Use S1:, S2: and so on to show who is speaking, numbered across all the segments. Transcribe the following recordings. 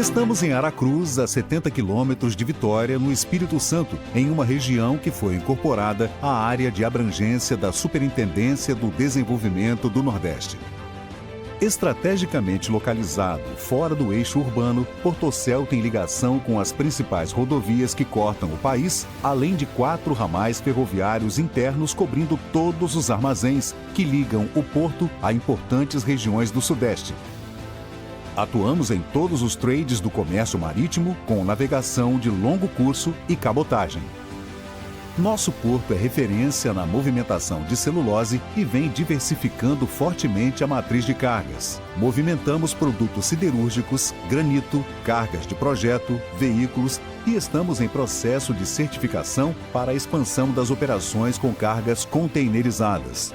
S1: Estamos em Aracruz, a 70 quilômetros de Vitória, no Espírito Santo, em uma região que foi incorporada à área de abrangência da Superintendência do Desenvolvimento do Nordeste. Estrategicamente localizado fora do eixo urbano, Portocel tem ligação com as principais rodovias que cortam o país, além de 4 ramais ferroviários internos cobrindo todos os armazéns que ligam o porto a importantes regiões do Sudeste. Atuamos em todos os trades do comércio marítimo, com navegação de longo curso e cabotagem. Nosso porto é referência na movimentação de celulose e vem diversificando fortemente a matriz de cargas. Movimentamos produtos siderúrgicos, granito, cargas de projeto, veículos e estamos em processo de certificação para a expansão das operações com cargas containerizadas.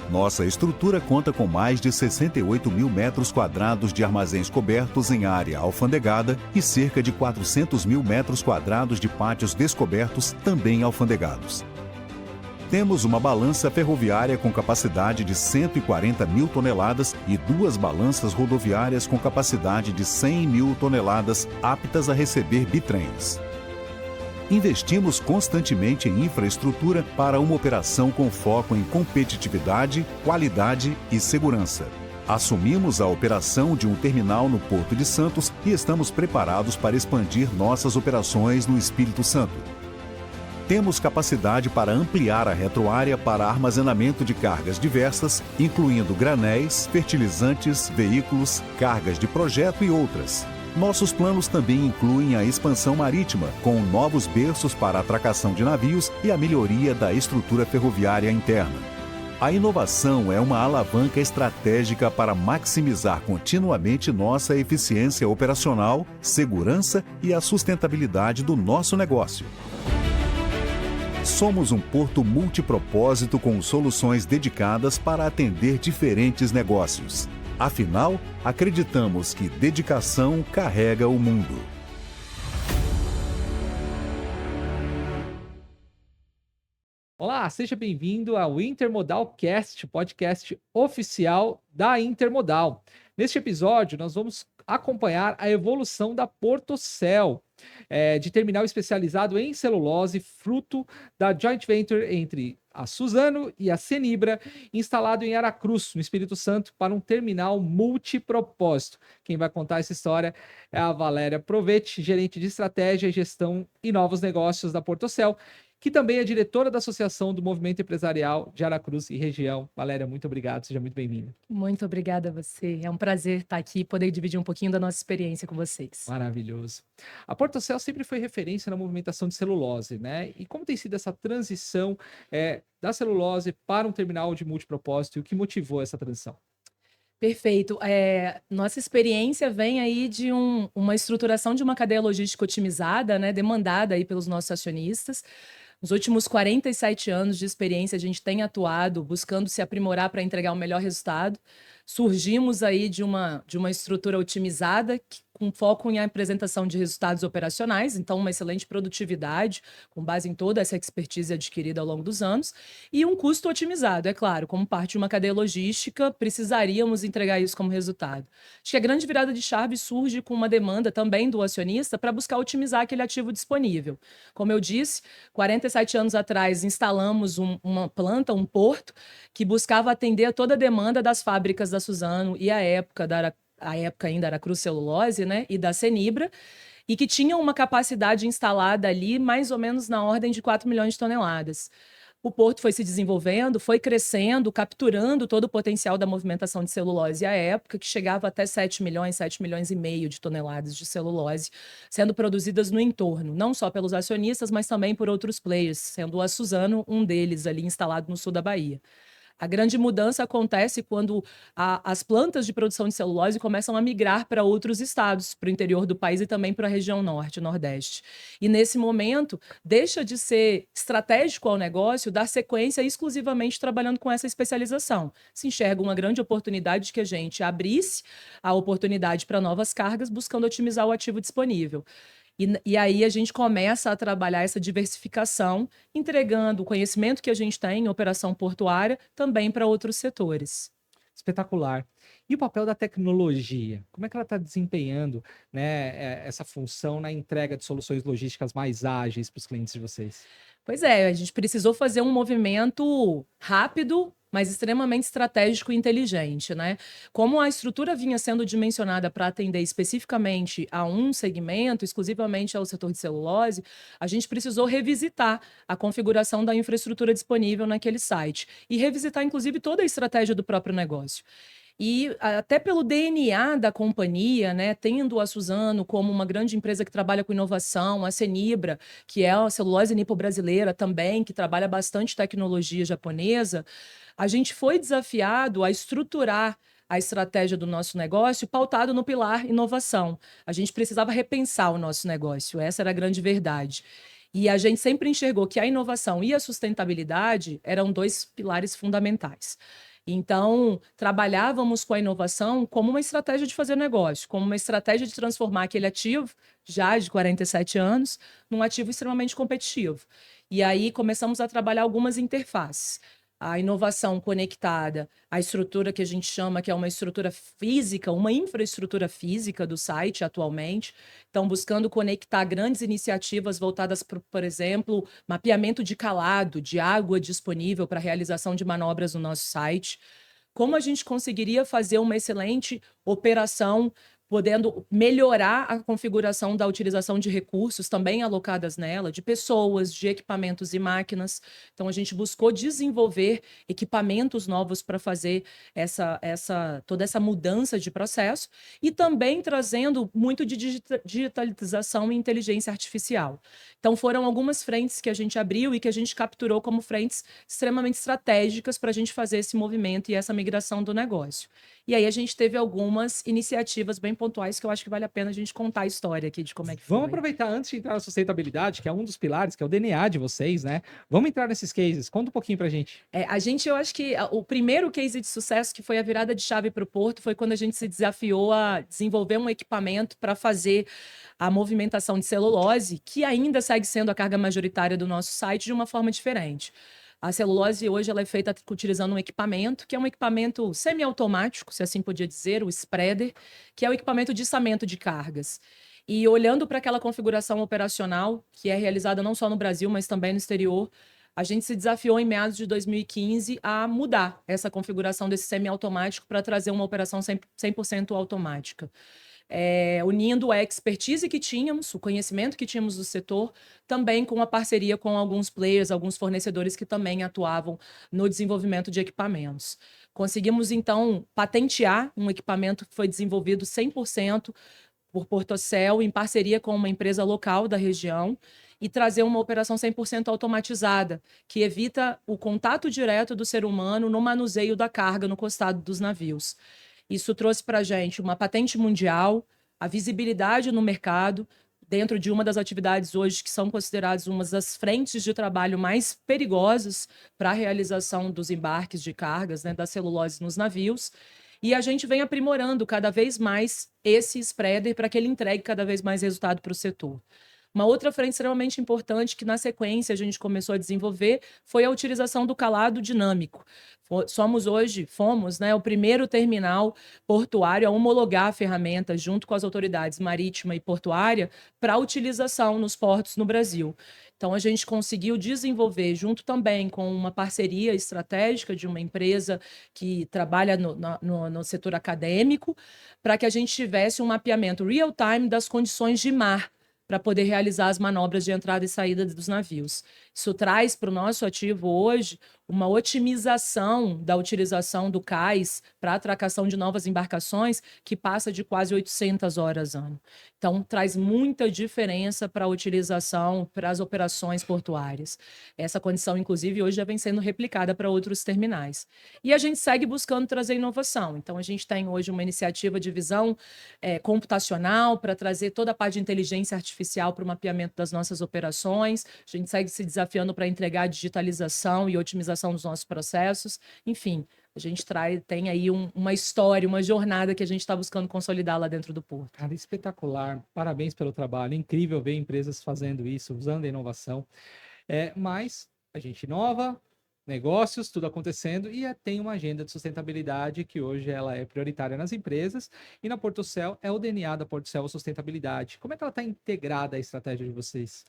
S1: Nossa estrutura conta com mais de 68 mil metros quadrados de armazéns cobertos em área alfandegada e cerca de 400 mil metros quadrados de pátios descobertos também alfandegados. Temos uma balança ferroviária com capacidade de 140 mil toneladas e 2 balanças rodoviárias com capacidade de 100 mil toneladas aptas a receber bitrens. Investimos constantemente em infraestrutura para uma operação com foco em competitividade, qualidade e segurança. Assumimos a operação de um terminal no Porto de Santos e estamos preparados para expandir nossas operações no Espírito Santo. Temos capacidade para ampliar a retroárea para armazenamento de cargas diversas, incluindo granéis, fertilizantes, veículos, cargas de projeto e outras. Nossos planos também incluem a expansão marítima, com novos berços para a atracação de navios e a melhoria da estrutura ferroviária interna. A inovação é uma alavanca estratégica para maximizar continuamente nossa eficiência operacional, segurança e a sustentabilidade do nosso negócio. Somos um porto multipropósito com soluções dedicadas para atender diferentes negócios. Afinal, acreditamos que dedicação carrega o mundo.
S2: Olá, seja bem-vindo ao Intermodal Cast, podcast oficial da Intermodal. Neste episódio, nós vamos acompanhar a evolução da Portocel, de terminal especializado em celulose, fruto da joint venture entre a Suzano e a Cenibra, instalado em Aracruz, no Espírito Santo, para um terminal multipropósito. Quem vai contar essa história é a Valéria Provetti, gerente de estratégia, gestão e novos negócios da Portocel, que também é diretora da Associação do Movimento Empresarial de Aracruz e região. Valéria, muito obrigado, seja muito bem-vinda.
S3: Muito obrigada a você. É um prazer estar aqui e poder dividir um pouquinho da nossa experiência com vocês.
S2: Maravilhoso. A Portocel sempre foi referência na movimentação de celulose, né? E como tem sido essa transição da celulose para um terminal de multipropósito e o que motivou essa transição?
S3: Perfeito. Nossa experiência vem aí de uma estruturação de uma cadeia logística otimizada, né, demandada aí pelos nossos acionistas. Nos últimos 47 anos de experiência, a gente tem atuado buscando se aprimorar para entregar o melhor resultado. Surgimos aí de uma estrutura otimizada com foco em apresentação de resultados operacionais, então uma excelente produtividade, com base em toda essa expertise adquirida ao longo dos anos, e um custo otimizado, é claro, como parte de uma cadeia logística, precisaríamos entregar isso como resultado. Acho que a grande virada de chave surge com uma demanda também do acionista para buscar otimizar aquele ativo disponível. Como eu disse, 47 anos atrás instalamos uma planta, um porto, que buscava atender a toda a demanda das fábricas da Suzano e a época ainda era Aracruz Celulose, né, e da Cenibra, e que tinham uma capacidade instalada ali mais ou menos na ordem de 4 milhões de toneladas. O porto foi se desenvolvendo, foi crescendo, capturando todo o potencial da movimentação de celulose à época, que chegava até 7 milhões e meio de toneladas de celulose sendo produzidas no entorno, não só pelos acionistas, mas também por outros players, sendo a Suzano um deles ali instalado no sul da Bahia. A grande mudança acontece quando as plantas de produção de celulose começam a migrar para outros estados, para o interior do país e também para a região norte e nordeste. E nesse momento, deixa de ser estratégico ao negócio dar sequência exclusivamente trabalhando com essa especialização. Se enxerga uma grande oportunidade de que a gente abrisse a oportunidade para novas cargas, buscando otimizar o ativo disponível. E aí a gente começa a trabalhar essa diversificação, entregando o conhecimento que a gente tem em operação portuária também para outros setores.
S2: Espetacular. E o papel da tecnologia? Como é que ela está desempenhando, né, essa função na entrega de soluções logísticas mais ágeis para os clientes de vocês?
S3: Pois é, a gente precisou fazer um movimento rápido, mas extremamente estratégico e inteligente, né? Como a estrutura vinha sendo dimensionada para atender especificamente a um segmento, exclusivamente ao setor de celulose, a gente precisou revisitar a configuração da infraestrutura disponível naquele site e revisitar, inclusive, toda a estratégia do próprio negócio. E até pelo DNA da companhia, né, tendo a Suzano como uma grande empresa que trabalha com inovação, a Cenibra, que é a celulose nipo-brasileira também, que trabalha bastante tecnologia japonesa, a gente foi desafiado a estruturar a estratégia do nosso negócio pautado no pilar inovação. A gente precisava repensar o nosso negócio, essa era a grande verdade. E a gente sempre enxergou que a inovação e a sustentabilidade eram dois pilares fundamentais. Então, trabalhávamos com a inovação como uma estratégia de fazer negócio, como uma estratégia de transformar aquele ativo, já de 47 anos, num ativo extremamente competitivo. E aí começamos a trabalhar algumas interfaces. A inovação conectada à estrutura que a gente chama que é uma estrutura física, uma infraestrutura física do site atualmente. Então, buscando conectar grandes iniciativas voltadas, por exemplo, mapeamento de calado, de água disponível para realização de manobras no nosso site. Como a gente conseguiria fazer uma excelente operação, podendo melhorar a configuração da utilização de recursos também alocadas nela, de pessoas, de equipamentos e máquinas. Então, a gente buscou desenvolver equipamentos novos para fazer toda essa mudança de processo e também trazendo muito de digitalização e inteligência artificial. Então, foram algumas frentes que a gente abriu e que a gente capturou como frentes extremamente estratégicas para a gente fazer esse movimento e essa migração do negócio. E aí a gente teve algumas iniciativas bem pontuais que eu acho que vale a pena a gente contar a história aqui de como é que
S2: Vamos
S3: foi.
S2: aproveitar antes de entrar na sustentabilidade, que é um dos pilares, que é o DNA de vocês, né? Vamos entrar nesses cases. Conta um pouquinho pra gente.
S3: Eu acho que o primeiro case de sucesso que foi a virada de chave para o Porto foi quando a gente se desafiou a desenvolver um equipamento para fazer a movimentação de celulose, que ainda segue sendo a carga majoritária do nosso site de uma forma diferente. A celulose hoje ela é feita utilizando um equipamento, que é um equipamento semiautomático, se assim podia dizer, o spreader, que é o equipamento de içamento de cargas. E olhando para aquela configuração operacional, que é realizada não só no Brasil, mas também no exterior, a gente se desafiou em meados de 2015 a mudar essa configuração desse semiautomático para trazer uma operação 100% automática. Unindo a expertise que tínhamos, o conhecimento que tínhamos do setor, também com a parceria com alguns players, alguns fornecedores que também atuavam no desenvolvimento de equipamentos. Conseguimos, então, patentear um equipamento que foi desenvolvido 100% por Portocel, em parceria com uma empresa local da região, e trazer uma operação 100% automatizada, que evita o contato direto do ser humano no manuseio da carga no costado dos navios. Isso trouxe para a gente uma patente mundial, a visibilidade no mercado, dentro de uma das atividades hoje que são consideradas uma das frentes de trabalho mais perigosas para a realização dos embarques de cargas, né, da celulose nos navios. E a gente vem aprimorando cada vez mais esse spreader para que ele entregue cada vez mais resultado para o setor. Uma outra frente extremamente importante que, na sequência, a gente começou a desenvolver foi a utilização do calado dinâmico. Fomos, né, o primeiro terminal portuário a homologar a ferramenta junto com as autoridades marítima e portuária para utilização nos portos no Brasil. Então, a gente conseguiu desenvolver, junto também com uma parceria estratégica de uma empresa que trabalha no setor acadêmico, para que a gente tivesse um mapeamento real-time das condições de mar, para poder realizar as manobras de entrada e saída dos navios. Isso traz para o nosso ativo hoje uma otimização da utilização do cais para a atracação de novas embarcações que passa de quase 800 horas ano. Então, traz muita diferença para a utilização, para as operações portuárias. Essa condição, inclusive, hoje já vem sendo replicada para outros terminais. E a gente segue buscando trazer inovação. Então, a gente tem hoje uma iniciativa de visão computacional para trazer toda a parte de inteligência artificial para o mapeamento das nossas operações. A gente segue se desafiando para entregar a digitalização e otimização dos nossos processos. Enfim, a gente tem aí uma história, uma jornada que a gente está buscando consolidar lá dentro do Porto.
S2: Cara, espetacular. Parabéns pelo trabalho. Incrível ver empresas fazendo isso, usando a inovação. Mas a gente inova, negócios, tudo acontecendo, e tem uma agenda de sustentabilidade que hoje ela é prioritária nas empresas, e na Portocel é o DNA da Portocel a sustentabilidade. Como é que ela está integrada à estratégia de vocês?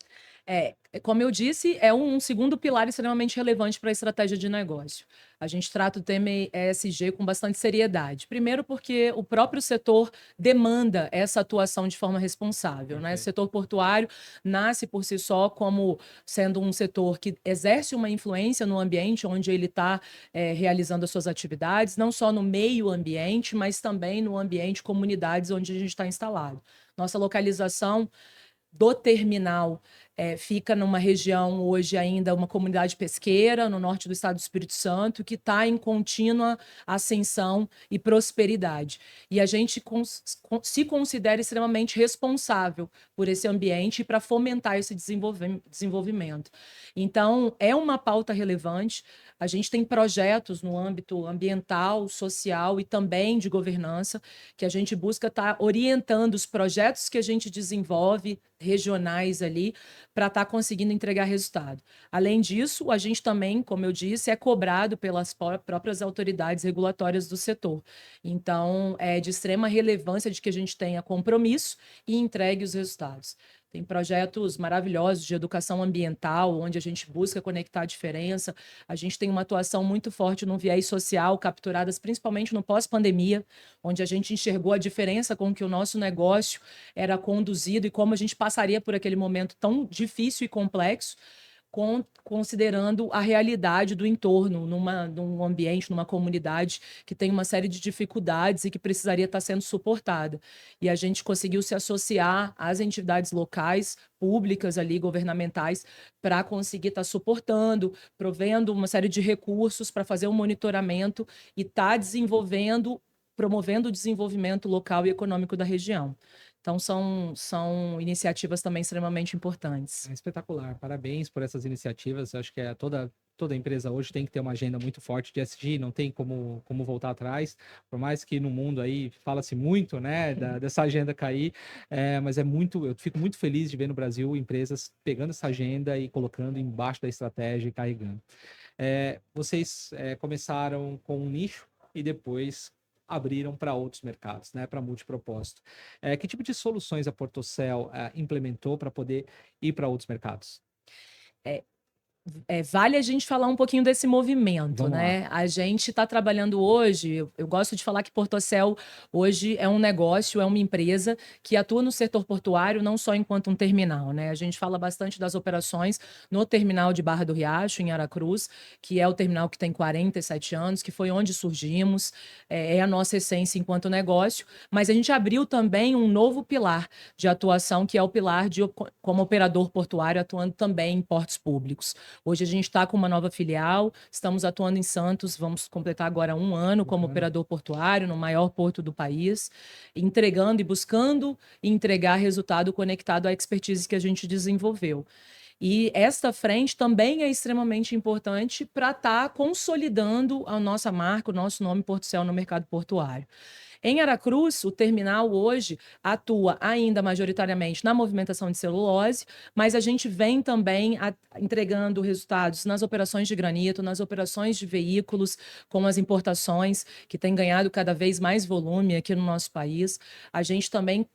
S3: Como eu disse, é um segundo pilar extremamente relevante para a estratégia de negócio. A gente trata o tema ESG com bastante seriedade. Primeiro, porque o próprio setor demanda essa atuação de forma responsável, né? O setor portuário nasce por si só como sendo um setor que exerce uma influência no ambiente onde ele está realizando as suas atividades, não só no meio ambiente, mas também no ambiente, comunidades onde a gente está instalado. Nossa localização do terminal fica numa região hoje ainda, uma comunidade pesqueira no norte do estado do Espírito Santo, que está em contínua ascensão e prosperidade. E a gente se considera extremamente responsável por esse ambiente e para fomentar esse desenvolvimento. Então, é uma pauta relevante. A gente tem projetos no âmbito ambiental, social e também de governança, que a gente busca estar orientando os projetos que a gente desenvolve, regionais ali, para estar conseguindo entregar resultado. Além disso, a gente também, como eu disse, é cobrado pelas próprias autoridades regulatórias do setor. Então, é de extrema relevância de que a gente tenha compromisso e entregue os resultados. Tem projetos maravilhosos de educação ambiental, onde a gente busca conectar a diferença. A gente tem uma atuação muito forte no viés social, capturadas principalmente no pós-pandemia, onde a gente enxergou a diferença com que o nosso negócio era conduzido e como a gente passaria por aquele momento tão difícil e complexo, considerando a realidade do entorno, num ambiente, numa comunidade que tem uma série de dificuldades e que precisaria estar sendo suportada. E a gente conseguiu se associar às entidades locais, públicas ali, governamentais, para conseguir estar suportando, provendo uma série de recursos para fazer um monitoramento e estar promovendo o desenvolvimento local e econômico da região. Então, são iniciativas também extremamente importantes.
S2: É espetacular, parabéns por essas iniciativas. Eu acho que toda empresa hoje tem que ter uma agenda muito forte de ESG, não tem como voltar atrás, por mais que no mundo aí fala-se muito, né, dessa agenda cair, mas eu fico muito feliz de ver no Brasil empresas pegando essa agenda e colocando embaixo da estratégia e carregando. Vocês começaram com um nicho e depois abriram para outros mercados, né, para multipropósito. Que tipo de soluções a Portocel implementou para poder ir para outros mercados?
S3: Vale a gente falar um pouquinho desse movimento,
S2: Vamos
S3: né?
S2: lá.
S3: A gente está trabalhando hoje, eu gosto de falar que Portocel hoje é um negócio, é uma empresa que atua no setor portuário não só enquanto um terminal, né? A gente fala bastante das operações no terminal de Barra do Riacho, em Aracruz, que é o terminal que tem 47 anos, que foi onde surgimos, é a nossa essência enquanto negócio, mas a gente abriu também um novo pilar de atuação, que é o pilar como operador portuário, atuando também em portos públicos. Hoje a gente está com uma nova filial, estamos atuando em Santos, vamos completar agora 1 ano como operador portuário no maior porto do país, entregando e buscando entregar resultado conectado à expertise que a gente desenvolveu. E esta frente também é extremamente importante para estar consolidando a nossa marca, o nosso nome Portocel no mercado portuário. Em Aracruz, o terminal hoje atua ainda majoritariamente na movimentação de celulose, mas a gente vem também entregando resultados nas operações de granito, nas operações de veículos, com as importações, que têm ganhado cada vez mais volume aqui no nosso país. A gente também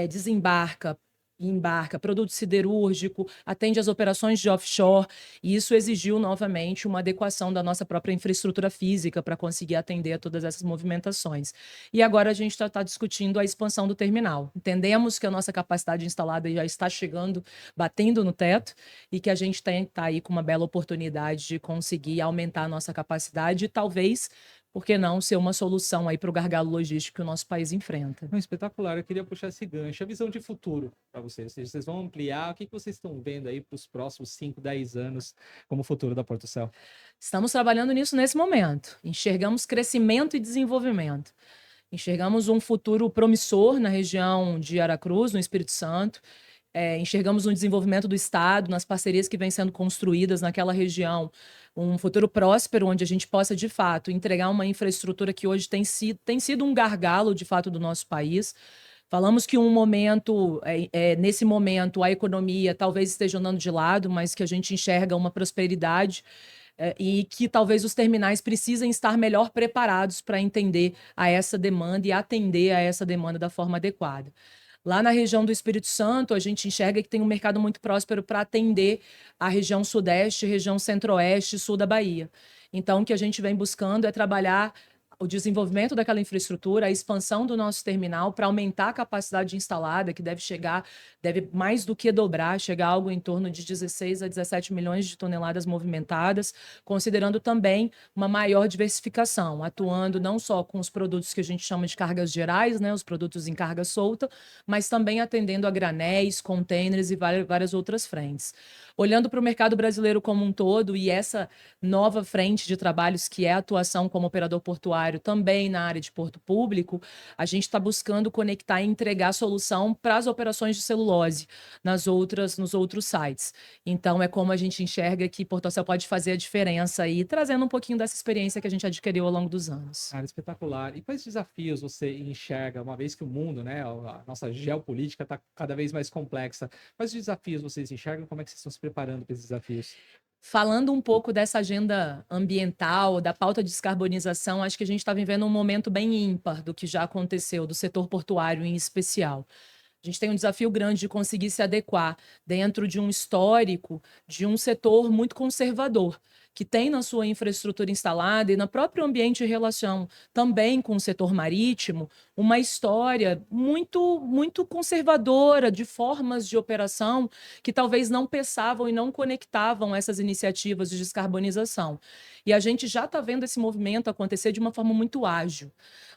S3: desembarca e embarca produto siderúrgico, atende às operações de offshore, e isso exigiu novamente uma adequação da nossa própria infraestrutura física para conseguir atender a todas essas movimentações. E agora a gente está discutindo a expansão do terminal. Entendemos que a nossa capacidade instalada já está chegando, batendo no teto, e que a gente está aí com uma bela oportunidade de conseguir aumentar a nossa capacidade e talvez, por que não, ser uma solução aí para o gargalo logístico que o nosso país enfrenta.
S2: Não, espetacular, eu queria puxar esse gancho. A visão de futuro para vocês, ou seja, vocês vão ampliar, o que vocês estão vendo aí para os próximos 5, 10 anos como futuro da Portocel?
S3: Estamos trabalhando nisso nesse momento. Enxergamos crescimento e desenvolvimento. Enxergamos um futuro promissor na região de Aracruz, no Espírito Santo. Enxergamos um desenvolvimento do Estado, nas parcerias que vêm sendo construídas naquela região, um futuro próspero, onde a gente possa, de fato, entregar uma infraestrutura que hoje tem sido um gargalo, de fato, do nosso país. Falamos que nesse momento, a economia talvez esteja andando de lado, mas que a gente enxerga uma prosperidade e que talvez os terminais precisem estar melhor preparados para entender a essa demanda e atender a essa demanda da forma adequada. Lá na região do Espírito Santo, a gente enxerga que tem um mercado muito próspero para atender a região Sudeste, região Centro-Oeste e Sul da Bahia. Então, o que a gente vem buscando é trabalhar o desenvolvimento daquela infraestrutura, a expansão do nosso terminal para aumentar a capacidade instalada, que deve mais do que dobrar, chegar a algo em torno de 16 a 17 milhões de toneladas movimentadas, considerando também uma maior diversificação, atuando não só com os produtos que a gente chama de cargas gerais, né, os produtos em carga solta, mas também atendendo a granéis, containers e várias outras frentes. Olhando para o mercado brasileiro como um todo e essa nova frente de trabalhos que é a atuação como operador portuário também na área de porto público, a gente está buscando conectar e entregar solução para as operações de celulose nos outros sites. Então, é como a gente enxerga que Portocel pode fazer a diferença aí, trazendo um pouquinho dessa experiência que a gente adquiriu ao longo dos anos.
S2: Cara, espetacular. E quais desafios você enxerga, uma vez que o mundo, né, a nossa geopolítica está cada vez mais complexa? Quais desafios vocês enxergam? Como é que vocês estão se preparando para esses desafios?
S3: Falando um pouco dessa agenda ambiental, da pauta de descarbonização, acho que a gente está vivendo um momento bem ímpar do que já aconteceu, do setor portuário em especial. A gente tem um desafio grande de conseguir se adequar dentro de um histórico de um setor muito conservador, que tem na sua infraestrutura instalada e no próprio ambiente de relação também com o setor marítimo, uma história muito conservadora de formas de operação que talvez não pensavam e não conectavam essas iniciativas de descarbonização. E a gente já está vendo esse movimento acontecer de uma forma muito ágil.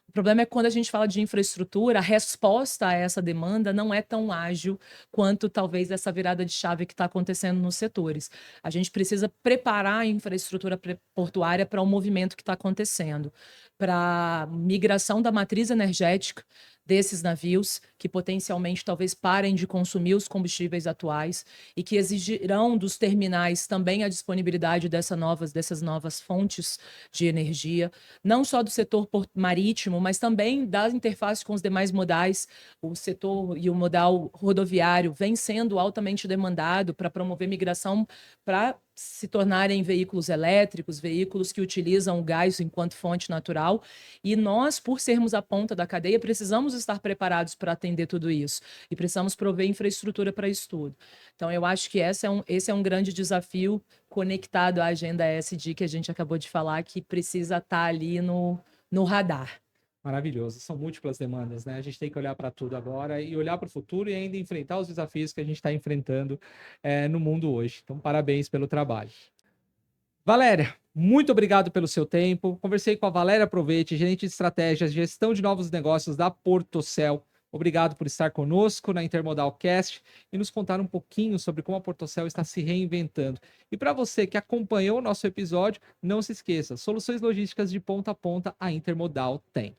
S3: O problema é que quando a gente fala de infraestrutura, a resposta a essa demanda não é tão ágil quanto talvez essa virada de chave que está acontecendo nos setores. A gente precisa preparar a infraestrutura portuária para o movimento que está acontecendo, para a migração da matriz energética desses navios, que potencialmente talvez parem de consumir os combustíveis atuais e que exigirão dos terminais também a disponibilidade dessas novas fontes de energia, não só do setor marítimo, mas também da interface com os demais modais. O setor e o modal rodoviário vem sendo altamente demandado para promover migração para se tornarem veículos elétricos, veículos que utilizam o gás enquanto fonte natural, e nós, por sermos a ponta da cadeia, precisamos estar preparados para atender tudo isso, e precisamos prover infraestrutura para isso tudo. Então, eu acho que esse é um grande desafio conectado à agenda ESG que a gente acabou de falar, que precisa estar ali no radar.
S2: Maravilhoso. São múltiplas demandas, né? A gente tem que olhar para tudo agora e olhar para o futuro e ainda enfrentar os desafios que a gente está enfrentando no mundo hoje. Então, parabéns pelo trabalho. Valéria, muito obrigado pelo seu tempo. Conversei com a Valéria Provete, gerente de estratégias, gestão de novos negócios da Portocel. Obrigado por estar conosco na Intermodal Cast e nos contar um pouquinho sobre como a Portocel está se reinventando. E para você que acompanhou o nosso episódio, não se esqueça, soluções logísticas de ponta a ponta a Intermodal tem.